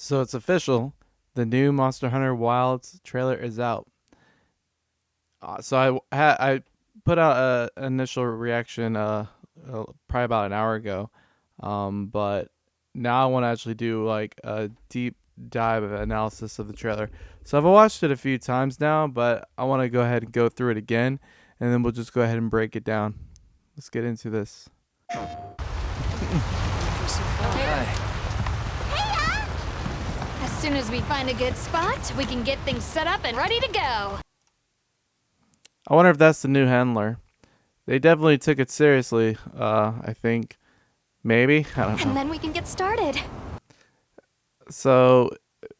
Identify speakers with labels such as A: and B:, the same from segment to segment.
A: So it's official. The new Monster Hunter Wilds trailer is out. So I put out an initial reaction probably about an hour ago, but now I want to actually do like a deep dive of analysis of the trailer. So I've watched it a few times now, but I want to go ahead and go through it again, and then we'll just go ahead and break it down. Let's get into this.
B: Hi.
C: As soon as we find a good spot, we can get things set up and ready to go.
A: I wonder if that's the new handler. They definitely took it seriously. I think maybe I don't
C: And
A: know.
C: then we can get started.
A: So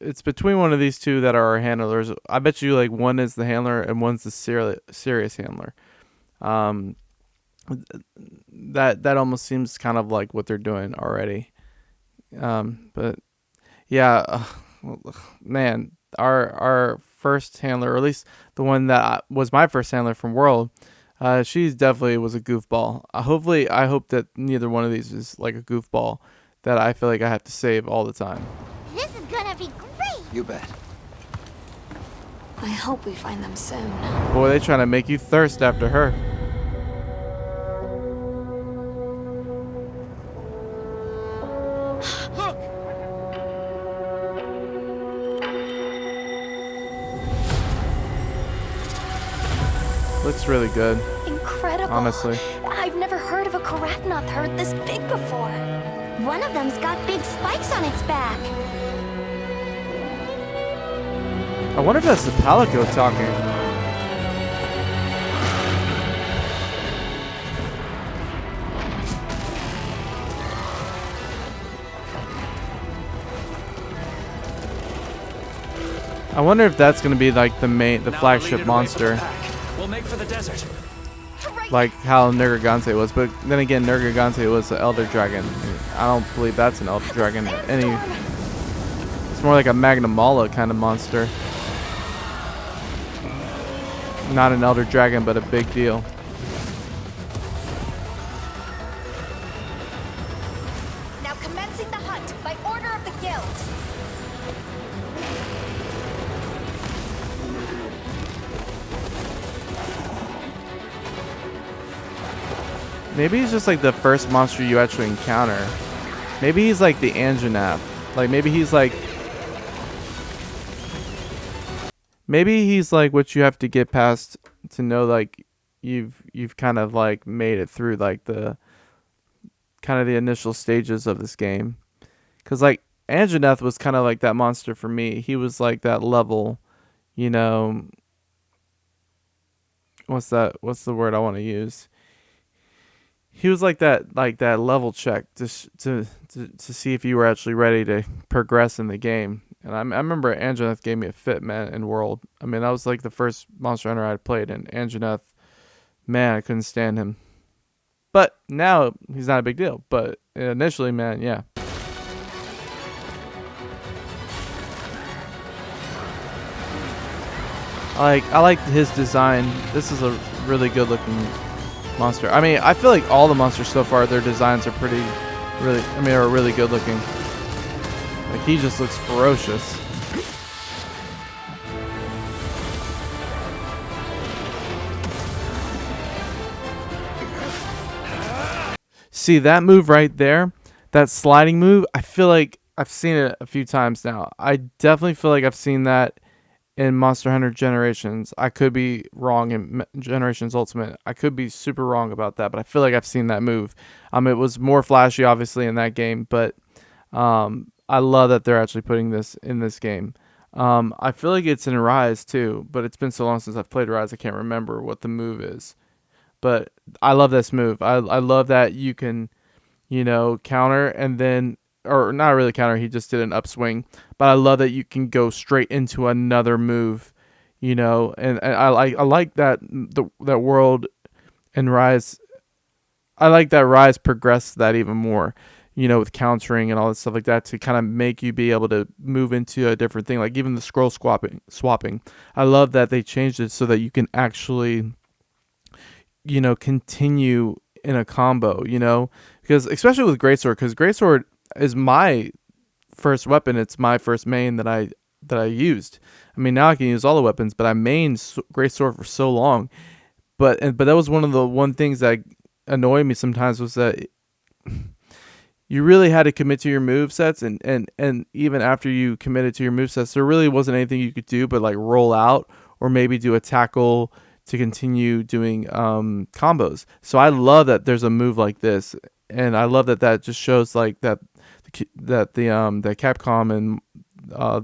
A: it's between one of these two that are our handlers. I bet you like one is the handler and one's the serious handler. Um, that almost seems kind of like what they're doing already. But yeah, man, our first handler, or at least the one that was my first handler from World. She's definitely was a goofball. I hope that neither one of these is like a goofball that I feel like I have to save all the time.
D: This is gonna be great!
B: You bet.
C: I hope we find them soon.
A: Boy, they trying to make you thirst after her.
D: Look!
A: Looks really good,
C: Incredible.
A: honestly.
C: I've never heard of a Karatnoth herd this big before.
D: One of them's got big spikes on its back.
A: I wonder if that's the Palico talking. I wonder if that's gonna be like the flagship monster,
B: We'll make for the desert.
A: like how Nergigante was. But then again, Nergigante was an Elder Dragon. I don't believe that's an Elder Dragon. It's more like a Magnamala kind of monster. Not an Elder Dragon, but a big deal.
C: Now commencing the hunt by order of the guild.
A: Maybe he's just like the first monster you actually encounter. Maybe he's like the Anjanath. Like maybe he's like what you have to get past to know like you've kind of like made it through like the kind of the initial stages of this game. Cuz like Anjanath was kind of like that monster for me. He was like that level, you know, what's the word I want to use? He was like that level check to see if you were actually ready to progress in the game. And I remember Anjanath gave me a fit, man, in World. I mean, that was like the first Monster Hunter I'd played, and Anjanath, man, I couldn't stand him. But now he's not a big deal. But initially, man, yeah. I like his design. This is a really good looking monster. I mean, I feel like all the monsters so far, their designs are are really good looking. Like, he just looks ferocious. See, that move right there, that sliding move, I feel like I've seen it a few times now. I definitely feel like I've seen that in Monster Hunter Generations. I could be wrong in Generations Ultimate. I could be super wrong about that, but I feel like I've seen that move. It was more flashy, obviously, in that game, but I love that they're actually putting this in this game. I feel like it's in Rise too, but it's been so long since I've played Rise, I can't remember what the move is. But I love this move. I love that you can, counter and then, or not really counter. He just did an upswing, but I love that you can go straight into another move, and I like that that World and Rise. I like that Rise progressed that even more, with countering and all that stuff like that to kind of make you be able to move into a different thing. Like even the scroll swapping. I love that they changed it so that you can actually continue in a combo, because especially with Greatsword, because Greatsword is my first weapon. It's my first main that I used. I mean, now I can use all the weapons, but I mained Great Sword for so long. But that was one things that annoyed me sometimes, was that you really had to commit to your move sets, and even after you committed to your move sets, there really wasn't anything you could do but like roll out or maybe do a tackle to continue doing combos. So I love that there's a move like this, and I love that just shows like that the Capcom and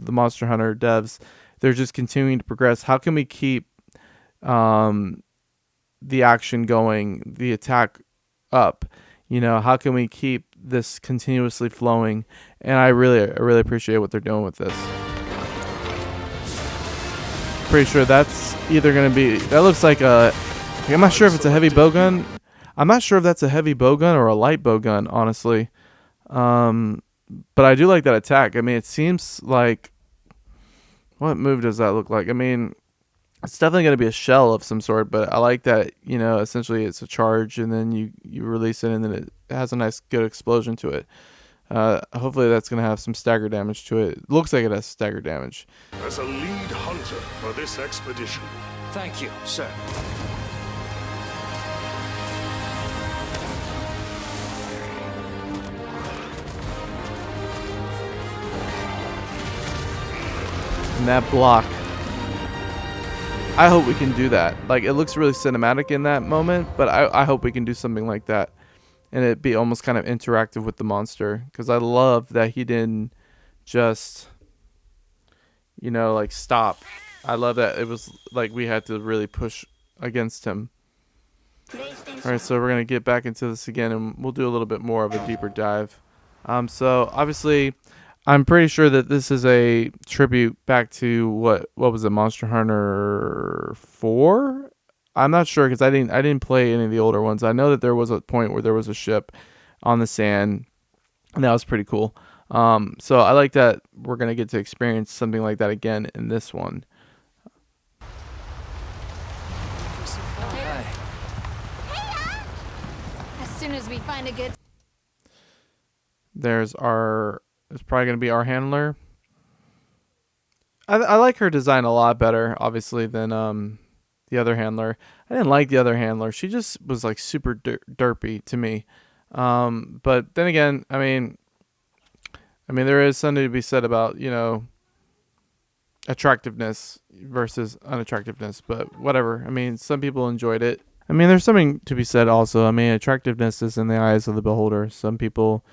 A: the Monster Hunter devs, they're just continuing to progress. How can we keep the action going, the attack up? You know, how can we keep this continuously flowing? And I really appreciate what they're doing with this. Pretty sure that's either going to be, that looks like I'm not sure if it's a heavy bowgun. I'm not sure if that's a heavy bowgun or a light bowgun, honestly. But I do like that attack. I mean, it seems like, what move does that look like? I mean, it's definitely going to be a shell of some sort, but I like that, you know, essentially it's a charge and then you release it and then it has a nice good explosion to it. Hopefully that's going to have some stagger damage to it. It looks like it has stagger damage.
E: As a lead hunter for this expedition.
B: Thank you, sir.
A: And that block, I hope we can do that. Like, it looks really cinematic in that moment, but I hope we can do something like that and it be almost kind of interactive with the monster, because I love that he didn't just, you know, like stop. I love that it was like we had to really push against him. Alright, so we're going to get back into this again and we'll do a little bit more of a deeper dive. So obviously I'm pretty sure that this is a tribute back to what was it, Monster Hunter 4? I'm not sure because I didn't play any of the older ones. I know that there was a point where there was a ship on the sand, and that was pretty cool. So I like that we're gonna get to experience something like that again in this one.
B: Hi.
C: As soon as we find a good...
A: It's probably gonna be our handler. I like her design a lot better, obviously, than the other handler. I didn't like the other handler. She just was like super derpy to me. But then again, I mean, there is something to be said about, you know, attractiveness versus unattractiveness. But whatever. I mean, some people enjoyed it. I mean, there's something to be said also. I mean, attractiveness is in the eyes of the beholder. Some people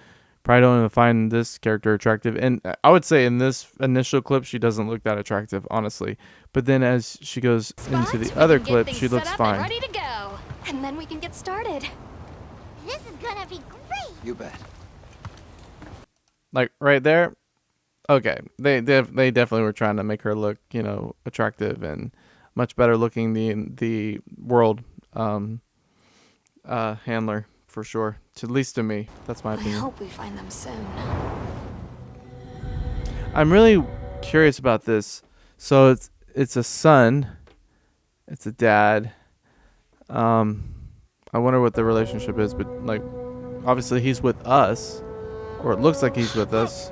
A: probably don't even find this character attractive. And I would say in this initial clip, she doesn't look that attractive, honestly. But then as she goes into the other clip, she looks fine.
C: Ready to go. And then we can get started.
D: This is gonna be great.
B: You bet.
A: Like right there. Okay. They definitely were trying to make her look, you know, attractive and much better looking than the world handler. For sure. At least to me. That's my opinion.
C: I hope we find them soon.
A: I'm really curious about this. So it's a son. It's a dad. I wonder what the relationship is, but like obviously he's with us. Or it looks like he's with us.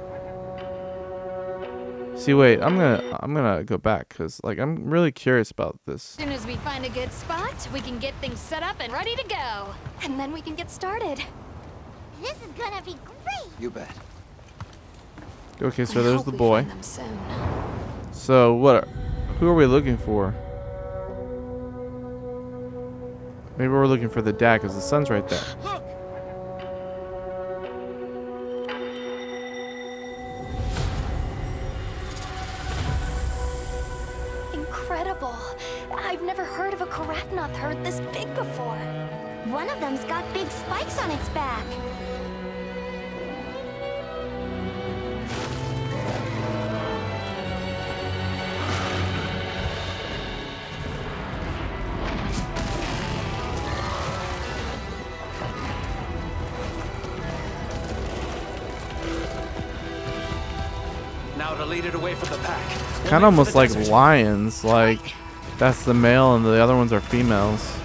A: See, wait, I'm gonna go back because like I'm really curious about this.
C: As soon as we find a good spot, we can get things set up and ready to go. And then we can get started.
D: This is gonna be great.
B: You bet.
A: Okay, so
C: I
A: there's
C: hope
A: the
C: we
A: boy.
C: find them soon.
A: So who are we looking for? Maybe we're looking for the dad because the son's right there.
E: Look!
C: Incredible. I've never heard of a Karatnoth herd this big before.
D: One of them's got big spikes on its back.
B: Now to lead it away from the pack.
A: Kind of almost like lions. Like that's the male and the other ones are females.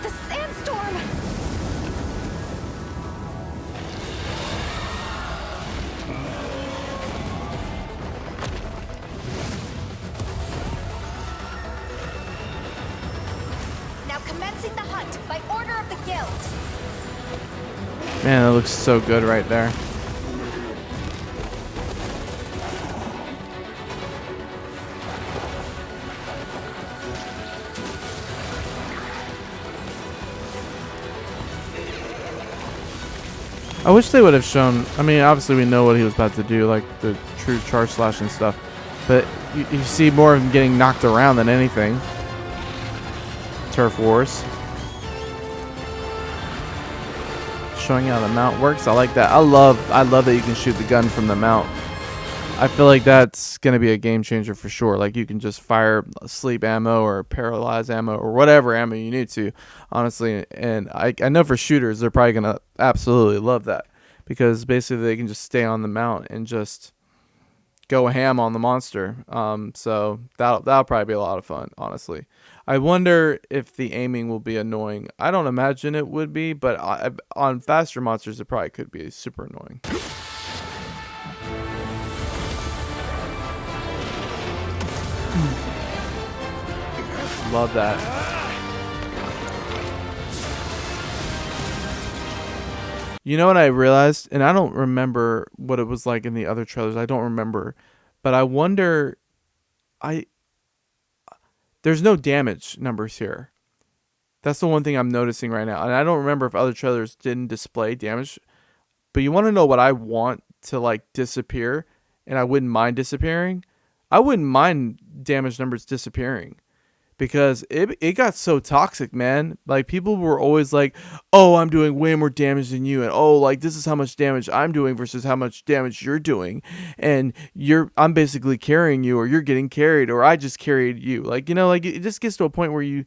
C: The sandstorm! Commencing the hunt by order of the guild.
A: Man, that looks so good right there. I wish they would have shown. I mean, obviously we know what he was about to do, like the true charge slash and stuff. But you see more of him getting knocked around than anything. Turf Wars. Showing how the mount works. I like that. I love that you can shoot the gun from the mount. I feel like that's gonna be a game changer for sure. Like you can just fire sleep ammo or paralyze ammo or whatever ammo you need to, honestly. And I know for shooters they're probably gonna absolutely love that because basically they can just stay on the mount and just go ham on the monster. So that'll probably be a lot of fun, honestly. I wonder if the aiming will be annoying. I don't imagine it would be, but on faster monsters it probably could be super annoying. Love that. You know what I realized? And I don't remember what it was like in the other trailers. I don't remember. But I wonder... There's no damage numbers here. That's the one thing I'm noticing right now. And I don't remember if other trailers didn't display damage. But you want to know what I want to, like, disappear? And I wouldn't mind disappearing? I wouldn't mind damage numbers disappearing. Because it got so toxic, man. Like, people were always like, oh, I'm doing way more damage than you. And, oh, like, this is how much damage I'm doing versus how much damage you're doing. And I'm basically carrying you, or you're getting carried, or I just carried you. Like, you know, like, it just gets to a point where you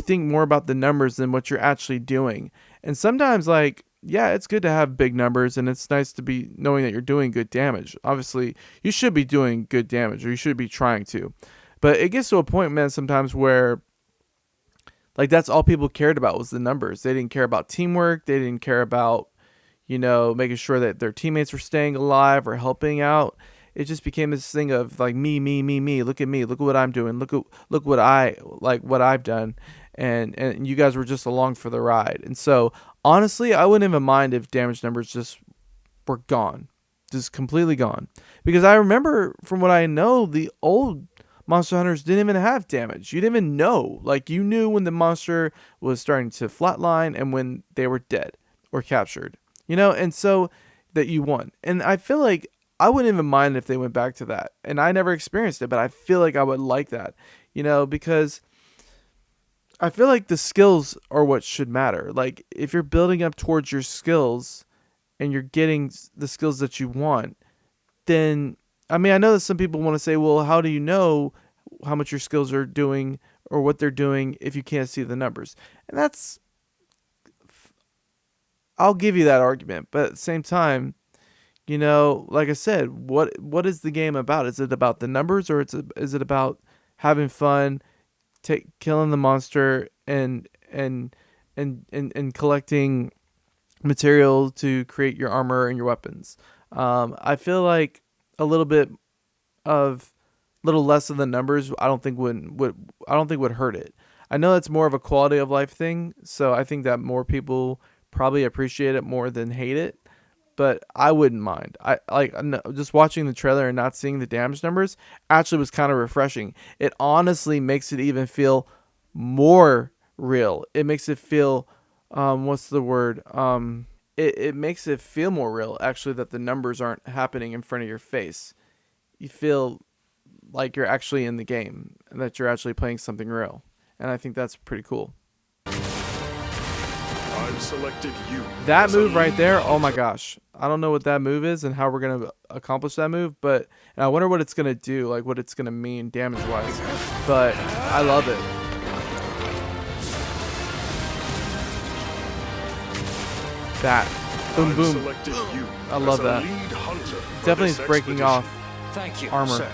A: think more about the numbers than what you're actually doing. And sometimes, like, yeah, it's good to have big numbers, and it's nice to be knowing that you're doing good damage. Obviously, you should be doing good damage, or you should be trying to. But it gets to a point, man, sometimes where, like, that's all people cared about was the numbers. They didn't care about teamwork. They didn't care about, you know, making sure that their teammates were staying alive or helping out. It just became this thing of, like, me. Look at me. Look at what I'm doing. Look what what I've done. And you guys were just along for the ride. And so, honestly, I wouldn't even mind if damage numbers just were gone. Just completely gone. Because I remember, from what I know, the old Monster Hunters didn't even have damage. You didn't even know. Like, you knew when the monster was starting to flatline and when they were dead or captured. You know, and so that you won. And I feel like I wouldn't even mind if they went back to that. And I never experienced it, but I feel like I would like that. You know, because I feel like the skills are what should matter. Like, if you're building up towards your skills and you're getting the skills that you want, then... I mean, I know that some people want to say, well, how do you know how much your skills are doing or what they're doing if you can't see the numbers? And that's, I'll give you that argument. But at the same time, you know, like I said, what is the game about? Is it about the numbers, or is it about having fun, killing the monster and collecting material to create your armor and your weapons? I feel like a little less of the numbers I don't think would hurt it. I know that's more of a quality of life thing, so I think that more people probably appreciate it more than hate it, but I wouldn't mind. Just watching the trailer and not seeing the damage numbers actually was kind of refreshing. It honestly makes it even feel more real. It makes it feel what's the word? It makes it feel more real, actually, that the numbers aren't happening in front of your face. You feel like you're actually in the game and that you're actually playing something real. And I think that's pretty cool.
E: I've selected you.
A: That move right there, oh my gosh. I don't know what that move is and how we're going to accomplish that move, but and I wonder what it's going to do, like what it's going to mean damage-wise. But I love it. That. Boom, boom. I love that. Definitely is breaking off
B: Thank you,
A: armor.
B: sir.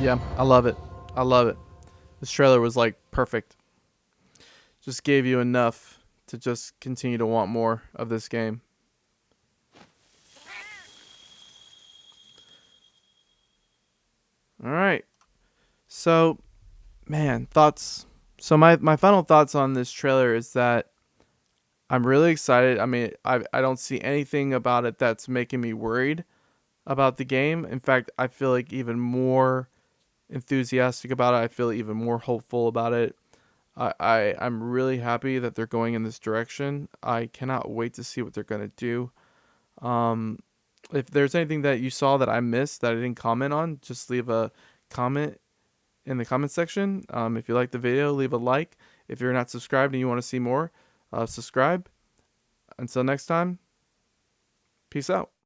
A: Yeah, I love it. This trailer was like perfect. just gave you enough to just continue to want more of this game. All right. So, man, thoughts. So my final thoughts on this trailer is that I'm really excited. I mean, I don't see anything about it that's making me worried about the game. In fact, I feel like even more enthusiastic about it. I feel even more hopeful about it. I'm really happy that they're going in this direction. I cannot wait to see what they're going to do. If there's anything that you saw that I missed that I didn't comment on, just leave a comment in the comment section. If you like the video, leave a like. If you're not subscribed and you want to see more, subscribe. Until next time, peace out.